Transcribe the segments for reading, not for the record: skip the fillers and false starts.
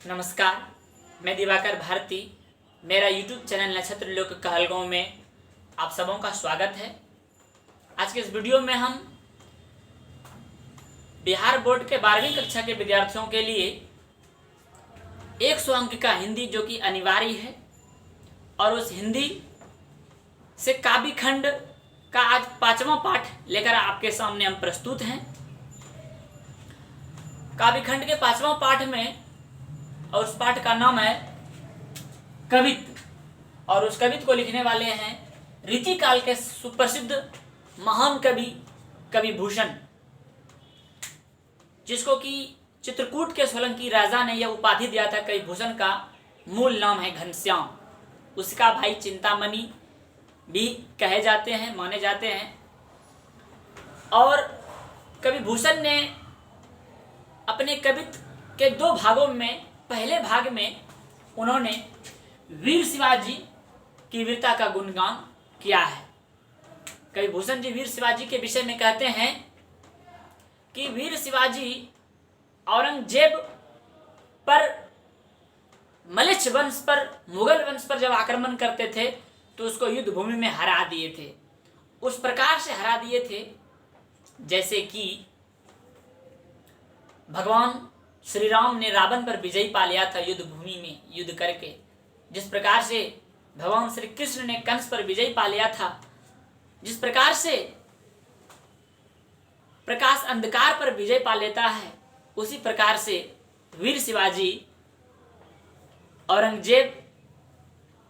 नमस्कार, मैं दिवाकर भारती। मेरा YouTube चैनल नक्षत्र लोक कहलगांव में आप सबों का स्वागत है। आज के इस वीडियो में हम बिहार बोर्ड के 12वीं कक्षा के विद्यार्थियों के लिए 100 अंक का हिंदी जो कि अनिवार्य है, और उस हिंदी से काव्य खंड का आज 5वां पाठ लेकर आपके सामने हम प्रस्तुत हैं। काव्य खंड के 5वां पाठ में, और उस पाठ का नाम है कवित्त, और उस कवित्त को लिखने वाले हैं रीतिकाल के सुप्रसिद्ध महान कवि कवि भूषण, जिसको कि चित्रकूट के सोलंकी राजा ने यह उपाधि दिया था। कवि भूषण का मूल नाम है घनश्याम, उसका भाई चिंतामणि भी कहे जाते हैं, माने जाते हैं। और कवि भूषण ने अपने कवित्त के 2 भागों में, पहले भाग में उन्होंने वीर शिवाजी की वीरता का गुणगान किया है। कवि भूषण जी वीर शिवाजी के विषय में कहते हैं कि वीर शिवाजी औरंगजेब पर, मलेच्छ वंश पर, मुगल वंश पर जब आक्रमण करते थे तो उसको युद्ध भूमि में हरा दिए थे। उस प्रकार से हरा दिए थे जैसे कि भगवान श्री राम ने रावण पर विजय पा लिया था युद्ध भूमि में युद्ध करके। जिस प्रकार से भगवान श्री कृष्ण ने कंस पर विजय पा लिया था, जिस प्रकार से प्रकाश अंधकार पर विजय पा लेता है, उसी प्रकार से वीर शिवाजी औरंगजेब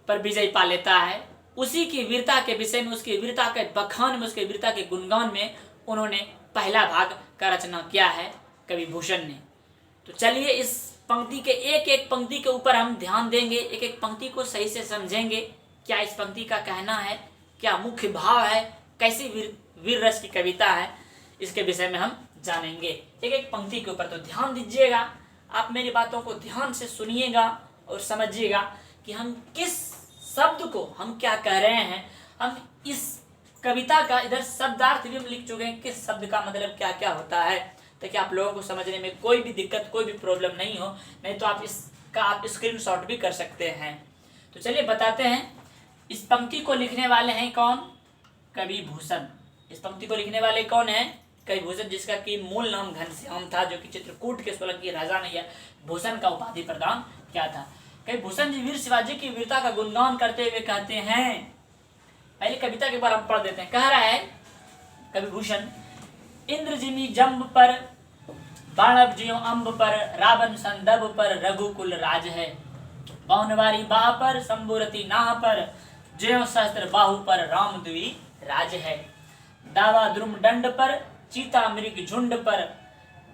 पर विजय पा लेता है। उसी की वीरता के विषय में, उसकी वीरता के बखान में, उसके वीरता के गुणगान में उन्होंने पहला भाग का रचना किया है कवि भूषण ने। तो चलिए इस पंक्ति के एक एक पंक्ति के ऊपर हम ध्यान देंगे, एक एक पंक्ति को सही से समझेंगे। क्या इस पंक्ति का कहना है, क्या मुख्य भाव है, कैसी वीर रस की कविता है, इसके विषय में हम जानेंगे। एक एक पंक्ति के ऊपर तो ध्यान दीजिएगा, आप मेरी बातों को ध्यान से सुनिएगा और समझिएगा कि हम किस शब्द को हम क्या कह रहे हैं। हम इस कविता का इधर शब्दार्थ भी हम लिख चुके हैं, किस शब्द का मतलब क्या क्या होता है, ताकि आप लोगों को समझने में कोई भी दिक्कत, कोई भी प्रॉब्लम नहीं हो। नहीं तो आप इसका स्क्रीनशॉट भी कर सकते हैं। तो चलिए बताते हैं। इस पंक्ति को लिखने वाले हैं कौन? कवि भूषण। इस पंक्ति को लिखने वाले कौन है? कवि भूषण, जिसका कि मूल नाम घनश्याम था, जो कि चित्रकूट के सोलंकी राजा ने यह भूषण का उपाधि प्रदान किया था। कवि भूषण जी वीर शिवाजी की वीरता का गुणगान करते हुए कहते हैं, पहले कविता के बारे में पढ़ देते हैं। कह रहा है कवि भूषण, इंद्र जिमी जम्ब पर, बाणव ज्यों अम्ब पर, रावण संदर्भ पर, रघुकुल राज है। बाहुनवारी बाह पर, शंभुरति नाह पर, ज्यों सहस्त्र बाहु पर, रामद्वी राज है। दावा द्रुम दंड पर, चीता मृग झुंड पर,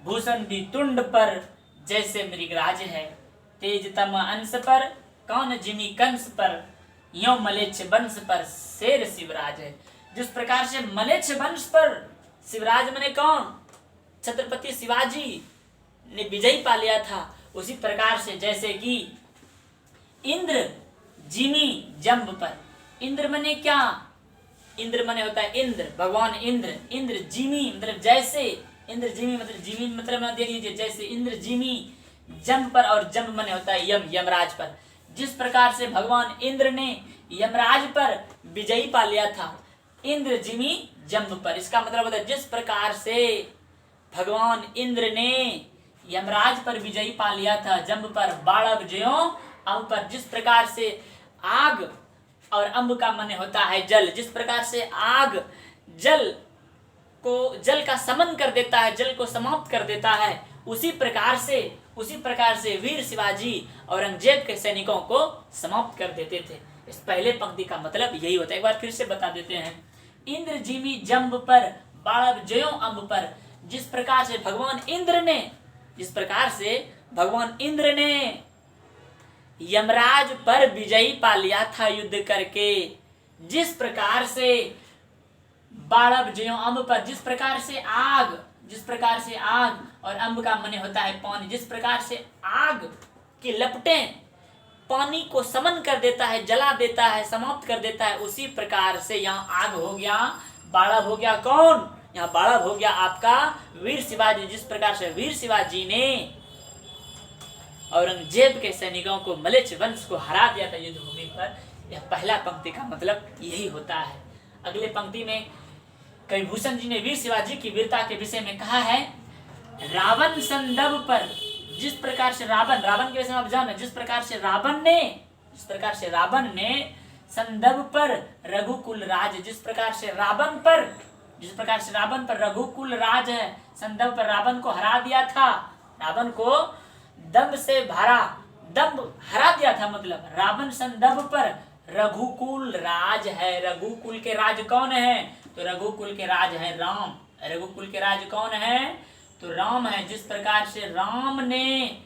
भूषण भी तुंड पर, जैसे मृगराज है। तेज तम अंश पर, कौन जिमी कंस पर, यों मलेच्छ वंश पर, शेर शिवराज है। जिस प्रकार से मलेच्छ वंश पर शिवराज मने कौन? छत्रपति शिवाजी ने विजय पा लिया था, उसी प्रकार से जैसे कि इंद्र जिमी जम्ब पर, इंद्र मने क्या? इंद्र मने होता है इंद्र, भगवान इंद्र। इंद्र जिमी मतलब जैसे, इंद्र जिमी मतलब जिमी मतलब देख लीजिए, जैसे इंद्र जिमी जम्ब पर, और जम्ब मने होता है यम, यमराज पर। जिस प्रकार से भगवान इंद्र ने यमराज पर विजयी पा लिया था, इंद्र जिमी जम्ब पर, इसका मतलब होता है जिस प्रकार से भगवान इंद्र ने यमराज पर विजयी पा लिया था, जम्ब पर, बाणव ज्यों अम्ब पर। जिस प्रकार से आग और अम्ब का मन होता है जल, जिस प्रकार से आग जल का समन कर देता है, जल को समाप्त कर देता है, उसी प्रकार से वीर शिवाजी औरंगजेब के सैनिकों को समाप्त कर देते थे। इस पहले पंक्ति का मतलब यही होता है। एक बार फिर से बता देते हैं। इंद्र जिमी जम्ब पर, बाणव ज्यों अम्ब पर। जिस प्रकार से भगवान इंद्र ने यमराज पर विजयी पा लिया था युद्ध करके, जिस प्रकार से बाणव ज्यों अम्ब पर, जिस प्रकार से आग और अम्ब का मने होता है पानी, जिस प्रकार से आग की लपटें पानी को समन कर देता है, जला देता है, समाप्त कर देता है, उसी प्रकार से यहाँ आग हो गया, बाणव हो गया कौन? यहाँ बाणव हो गया आपका वीर शिवाजी। जिस प्रकार से वीर शिवाजी ने औरंगजेब के सैनिकों को, मलेच्छ वंश को हरा दिया था युद्ध भूमि पर। यह पहला पंक्ति का मतलब यही होता है। अगले पंक्ति में कवि भूषण जी ने वीर शिवाजी की वीरता के विषय में कहा है, रावण संदर्भ पर जिस प्रकार से रावण के विषय में आप जानो, जिस प्रकार से रावण ने संदर्भ पर रघुकुल राज, जिस प्रकार से रावण पर रघुकुल राज है, संदर्भ पर रावण को हरा दिया था, रावण को दंभ हरा दिया था, मतलब रावण संदर्भ पर रघुकुल राज है। रघुकुल के राज कौन है? तो रघुकुल के राज है राम। रघुकुल के राज कौन है? तो राम है। जिस प्रकार से राम ने,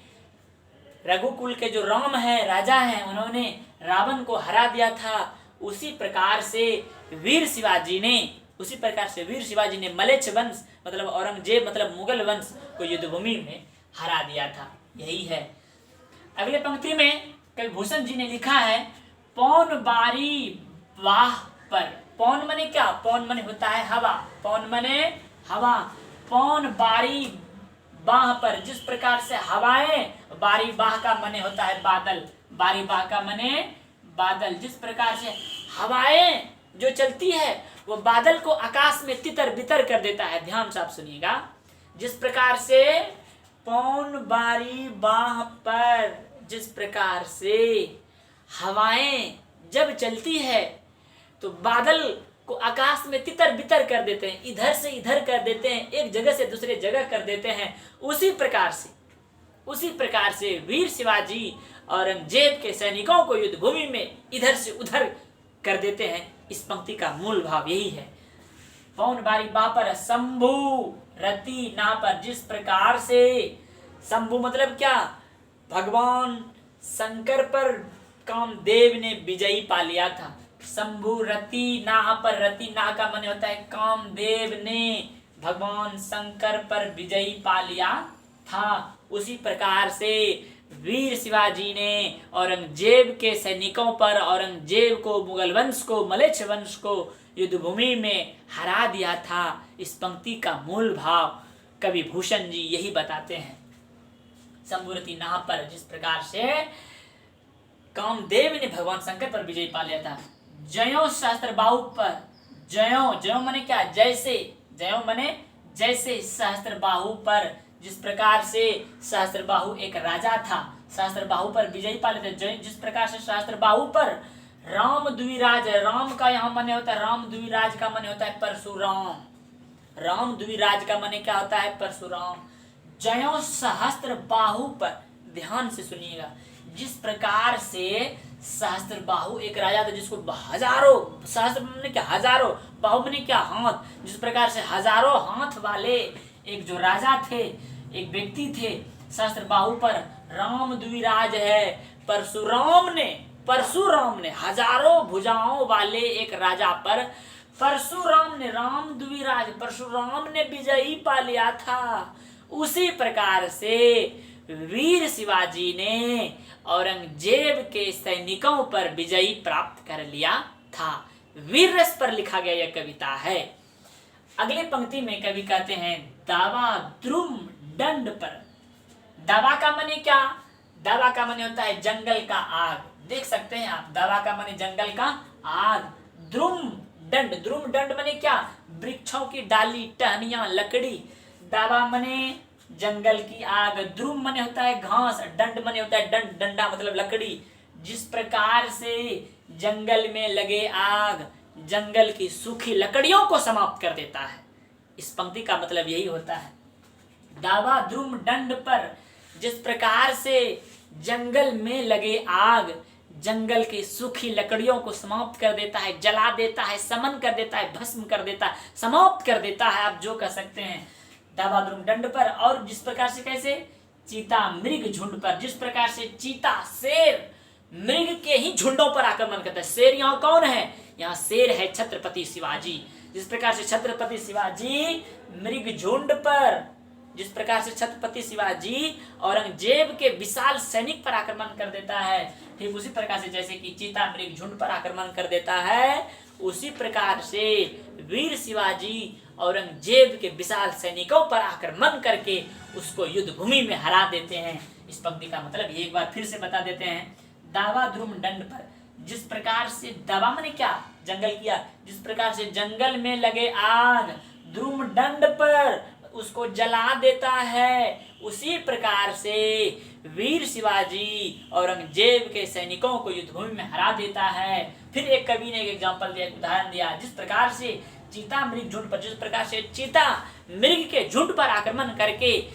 रघुकुल के जो राम है, राजा है, उन्होंने रावण को हरा दिया था, उसी प्रकार से वीर शिवाजी ने मलेच्छ वंश मतलब औरंगजेब मतलब मुगल वंश को युद्ध भूमि में हरा दिया था। यही है। अगले पंक्ति में कवि भूषण जी ने लिखा है, पौन बारी बाह पर। पौन मने क्या? पौन मने होता है हवा। पौन मने हवा। पौन बारी बाह पर, जिस प्रकार से हवाएं, बारी बाह का मने होता है बादल, बारी बाह का मने बादल। जिस प्रकार से हवाएं जो चलती है वो बादल को आकाश में तितर बितर कर देता है। ध्यान से आप सुनिएगा। जिस प्रकार से पौन बारी बाह पर, जिस प्रकार से हवाएं जब चलती है तो बादल को आकाश में तितर बितर कर देते हैं, इधर से इधर कर देते हैं, एक जगह से दूसरे जगह कर देते हैं। उसी प्रकार से वीर शिवाजी औरंगजेब के सैनिकों को युद्ध भूमि में इधर से उधर कर देते हैं। इस पंक्ति का मूल भाव यही है। पौन बारी बाह पर शंभु रति ना पर, जिस प्रकार से शंभु मतलब क्या? भगवान शंकर पर कामदेव ने विजयी पा लिया था। शंभु रति ना पर, रति ना का मन होता है कामदेव ने भगवान शंकर पर विजयी पा लिया था। उसी प्रकार से वीर शिवाजी ने औरंगजेब के सैनिकों पर, औरंगजेब को, मुगल वंश को, मलेच्छ वंश को युद्ध भूमि में हरा दिया था। इस पंक्ति का मूल भाव कवि भूषण जी यही बताते हैं। शंभुरति नाह पर, जिस प्रकार से कामदेव ने भगवान शंकर पर विजय पा लिया था। जयो सहस्त्रबाहु पर, जयो मने क्या? जैसे, जयो मने जैसे सहस्त्रबाहु पर, जिस प्रकार से सहस्त्रबाहु एक राजा था, सहस्त्रबाहु पर विजय पा लेते। जिस प्रकार से सहस्त्रबाहु पर राम द्विराज, राम का यहाँ मने होता है, राम द्विराज का मने होता है परशुराम। राम द्विराज का मने क्या होता है? परशुराम। जयो सहस्त्रबाहु पर, ध्यान से सुनिएगा। जिस प्रकार से सहस्त्रबाहु एक राजा था जिसको हजारों, सहस्त्र मने क्या? हजारों, बाहु मने क्या? हाथ। जिस प्रकार से हजारों हाथ वाले एक जो राजा थे, एक व्यक्ति थे, सहस्त्रबाहु पर राम द्विराज है। परशुराम ने हजारों भुजाओं वाले एक राजा पर परशुराम ने, राम द्विराज परशुराम ने विजयी पा लिया था। उसी प्रकार से वीर शिवाजी ने औरंगजेब के सैनिकों पर विजयी प्राप्त कर लिया था। वीर रस पर लिखा गया यह कविता है। अगले पंक्ति में कवि कहते हैं, दावा द्रुम दंड पर। दावा का मने क्या? दावा का मने होता है जंगल का आग। देख सकते हैं आप, दावा का मने जंगल का आग। द्रुम दंड मने क्या? वृक्षों की डाली, टहनियां, लकड़ी। दावा मने जंगल की आग। द्रुम मने होता है घास, दंड मने होता है दंड, डंडा मतलब लकड़ी। जिस प्रकार से जंगल में लगे आग जंगल की सूखी लकड़ियों को समाप्त कर देता है। इस पंक्ति का मतलब यही होता है। दावा द्रुम दंड पर, जिस प्रकार से जंगल में लगे आग जंगल की सूखी लकड़ियों को समाप्त कर देता है, जला देता है, समन कर देता है, भस्म कर देता है, समाप्त कर देता है, आप जो कह सकते हैं। दावा द्रुम दंड पर। और जिस प्रकार से कैसे? चीता मृग झुंड पर, जिस प्रकार से चीता शेर मृग के ही झुंडों पर आक्रमण करता है। शेर यहाँ कौन है? यहाँ शेर है छत्रपति शिवाजी। जिस प्रकार से छत्रपति शिवाजी मृग झुंड पर, जिस प्रकार से छत्रपति शिवाजी औरंगजेब के विशाल सैनिक पर आक्रमण कर देता है, ठीक उसी प्रकार से जैसे कि चीता मृग झुंड पर आक्रमण कर देता है, उसी प्रकार से वीर शिवाजी औरंगजेब के विशाल सैनिकों पर आक्रमण करके उसको युद्ध भूमि में हरा देते हैं। इस पंक्ति का मतलब ये एक बार फिर से बता देते हैं। दावा ध्रुम दंड पर, जिस प्रकार से दावा माने क्या, जंगल किया, जिस प्रकार से जंगल में लगे आग ध्रुम दंड पर उसको जला देता है, उसी प्रकार से वीर शिवाजी औरंगजेब के सैनिकों को युद्ध भूमि में हरा देता है। फिर एक कवि ने एक एग्जांपल दिया, उदाहरण दिया, जिस प्रकार से चीता मृग झुंड पर, जिस प्रकार से चीता मृग के झुंड पर आक्रमण करके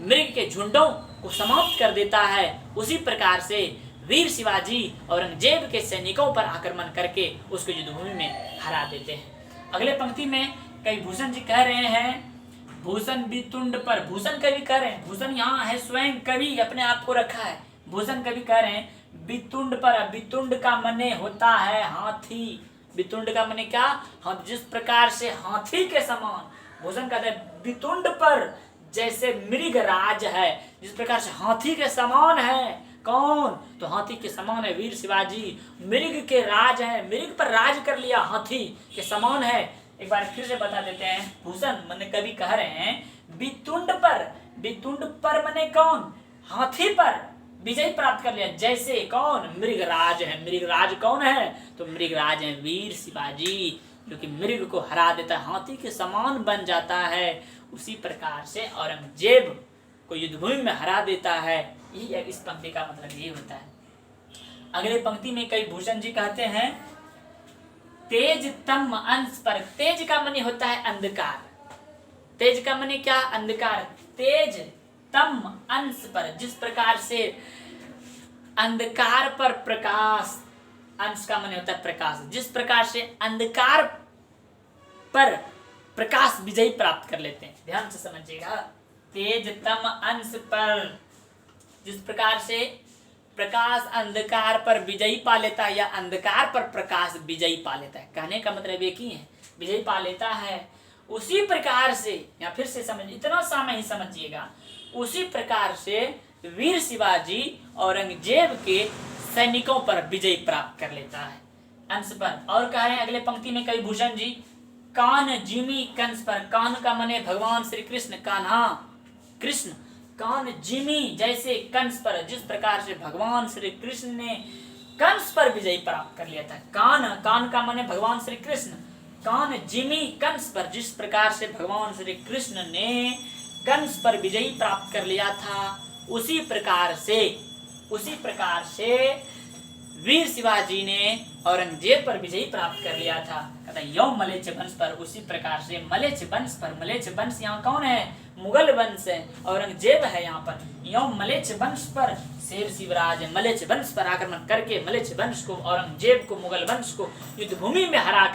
मृग के झुंडों को समाप्त कर देता है, उसी प्रकार से वीर शिवाजी औरंगजेब के सैनिकों पर आक्रमण करके उसको युद्ध भूमि में हरा देते हैं। अगले पंक्ति में कवि भूषण जी कह रहे हैं, भूषण वितुंड पर, भूषण कवि कह रहे हैं, भूषण यहाँ है स्वयं कवि अपने आप को रखा है, भूषण कवि कह रहे हैं वितुंड पर, वितुंड का मने होता है हाथी, वितुंड का मने क्या, हम जिस प्रकार से हाथी के समान, भूषण कहते हैं वितुंड पर जैसे मृग राज है, जिस प्रकार से हाथी के समान है, कौन, तो हाथी के समान है वीर शिवाजी, मृग के राज है, मृग पर राज कर लिया, हाथी के समान है। एक बार फिर से बता देते हैं, भूषण मने कवि कह रहे हैं वितुंड पर, वितुंड पर मने कौन, हाथी पर विजय प्राप्त कर लिया, जैसे कौन, मृगराज है, मृगराज कौन है, तो मृगराज है वीर शिवाजी, जो कि मृग को हरा देता है, हाथी के समान बन जाता है, उसी प्रकार से औरंगजेब को युद्ध भूमि में हरा देता है। यही इस पंक्ति का मतलब ये होता है। अगले पंक्ति में कई भूषण जी कहते हैं, तेज तम अंश पर, तेज का मनी होता है अंधकार, तेज का मनी क्या, अंधकार, तेज तम अंश पर, जिस प्रकार से अंधकार पर प्रकाश, अंश का मनी होता है प्रकाश, जिस प्रकार से अंधकार पर प्रकाश विजय प्राप्त कर लेते हैं, ध्यान से समझिएगा, तेज तम अंश पर, जिस प्रकार से प्रकाश अंधकार पर विजयी पा लेता है, या अंधकार पर प्रकाश विजयी पा लेता है, कहने का मतलब एक ही है, विजयी पा लेता है, उसी प्रकार से, या फिर से समझ, इतना सा में ही समझिएगा, उसी प्रकार से वीर शिवाजी औरंगजेब के सैनिकों पर विजय प्राप्त कर लेता है, अंश पर। और कह रहे हैं अगले पंक्ति में कवि भूषण जी, कान जिमी कंस पर, कान का मने भगवान श्री कृष्ण, कान्हा कृष्ण, कान जिमी जैसे कंस पर, जिस प्रकार से भगवान श्री कृष्ण ने कंस पर विजय प्राप्त कर लिया था, कान, कान का मने भगवान श्री कृष्ण, कान जिमी कंस पर, जिस प्रकार से भगवान श्री कृष्ण ने कंस पर विजय प्राप्त कर लिया था, उसी प्रकार से वीर शिवाजी ने औरंगजेब पर विजय प्राप्त कर लिया था। कहता यौम मलेच्छ वंश पर, उसी प्रकार से मलेच्छ वंश पर, मलेच्छ वंश यहाँ कौन है, मुगल वंश है, औरंगजेब है यहाँ पर, यौम मलेच्छ वंश पर शेर शिवराज मलेच्छ वंश पर आक्रमण करके मलेच्छ वंश को, औरंगजेब को, मुगल वंश को युद्ध भूमि में हरा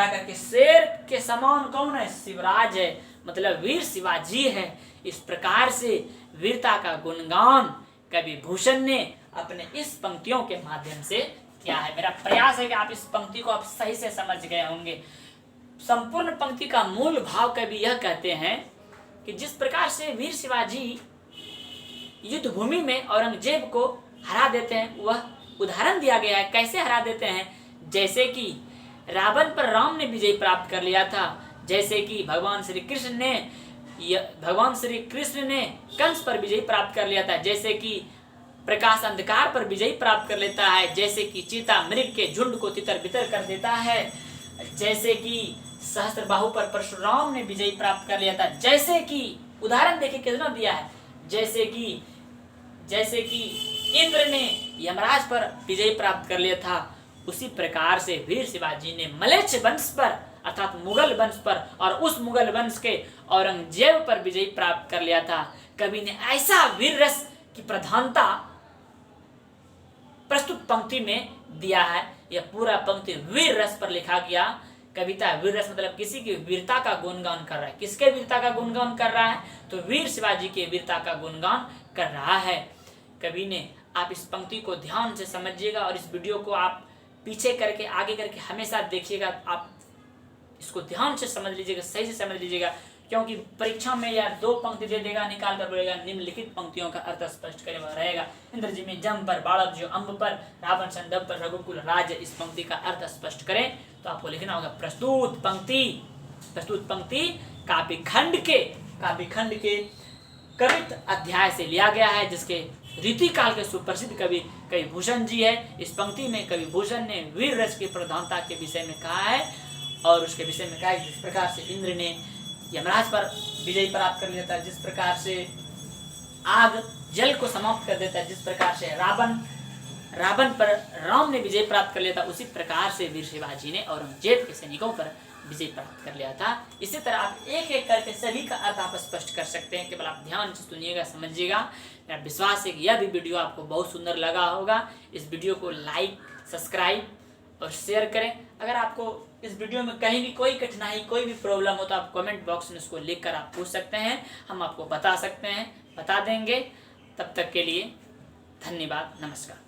करके शेर के समान कौन है, शिवराज है, मतलब वीर शिवाजी है। इस प्रकार से वीरता का गुणगान कवि भूषण ने अपने इस पंक्तियों के माध्यम से किया है। मेरा प्रयास है कि आप इस पंक्ति को आप सही से समझ गए होंगे। संपूर्ण पंक्ति का मूल भाव कवि यह कहते हैं कि जिस प्रकार से वीर शिवाजी युद्ध भूमि में औरंगजेब को हरा देते हैं, वह उदाहरण दिया गया है, कैसे हरा देते हैं, जैसे कि रावण पर राम ने विजय प्राप्त कर लिया था, जैसे कि भगवान श्री कृष्ण ने कंस पर विजय प्राप्त कर लिया था, जैसे कि प्रकाश अंधकार पर विजय प्राप्त कर लेता है, जैसे कि चीता मृग के झुंड को तितर बितर कर देता है, जैसे कि सहस्त्रबाहु पर परशुराम ने विजय प्राप्त कर लिया था, जैसे कि उदाहरण देखिए कितना दिया है, जैसे कि इंद्र ने यमराज पर विजय प्राप्त कर लिया था, उसी प्रकार से वीर शिवाजी ने मलेच्छ वंश पर अर्थात मुगल वंश पर और उस मुगल वंश के औरंगजेब पर विजय प्राप्त कर लिया था। कवि ने ऐसा वीर रस की प्रधानता प्रस्तुत पंक्ति में दिया है। यह पूरा पंक्ति वीर रस पर लिखा गया कविता। वीर रस मतलब किसी की वीरता का गुणगान कर रहा है। किसके वीरता का गुणगान कर रहा है? तो वीर शिवाजी के वीरता का गुणगान कर रहा है कवि ने। आप इस पंक्ति को ध्यान से समझिएगा और इस वीडियो को आप पीछे करके आगे करके हमेशा देखिएगा। आप इसको ध्यान से समझ लीजिएगा, सही से समझ लीजिएगा, क्योंकि परीक्षा में या 2 पंक्ति दे देगा, निकाल कर बोलेगा निम्नलिखित पंक्तियों का अर्थ स्पष्ट करे वह रहेगा। इंद्र जी में जम पर, बाड़क जो अम्ब पर, रावण संदर्भ पर, रघुकुल राज। इस पंक्ति का अर्थ स्पष्ट करें तो आपको लिखना होगा प्रस्तुत पंक्ति काव्य खंड के कवित्त अध्याय से लिया गया है, जिसके रीतिकाल के सुप्रसिद्ध कवि कविभूषण जी है। इस पंक्ति में कविभूषण ने वीर रस की प्रधानता के विषय में कहा है और उसके विषय में कहा है जिस प्रकार से इंद्र ने यमराज पर विजय प्राप्त कर लिया था, जिस प्रकार से आग जल को समाप्त कर देता है, जिस प्रकार से रावण पर राम ने विजय प्राप्त कर लिया था, उसी प्रकार से वीर शिवाजी ने औरंगजेब के सैनिकों पर विजय प्राप्त कर लिया था। इसी तरह आप एक एक करके सभी का अर्थ आप स्पष्ट कर सकते हैं, केवल आप ध्यान से सुनिएगा, समझिएगा। मेरा विश्वास है कि यह भी वीडियो आपको बहुत सुंदर लगा होगा। इस वीडियो को लाइक, सब्सक्राइब और शेयर करें। अगर आपको इस वीडियो में कहीं भी कोई कठिनाई, कोई भी प्रॉब्लम हो तो आप कमेंट बॉक्स में उसको लिख कर आप पूछ सकते हैं, हम आपको बता सकते हैं, बता देंगे। तब तक के लिए धन्यवाद, नमस्कार।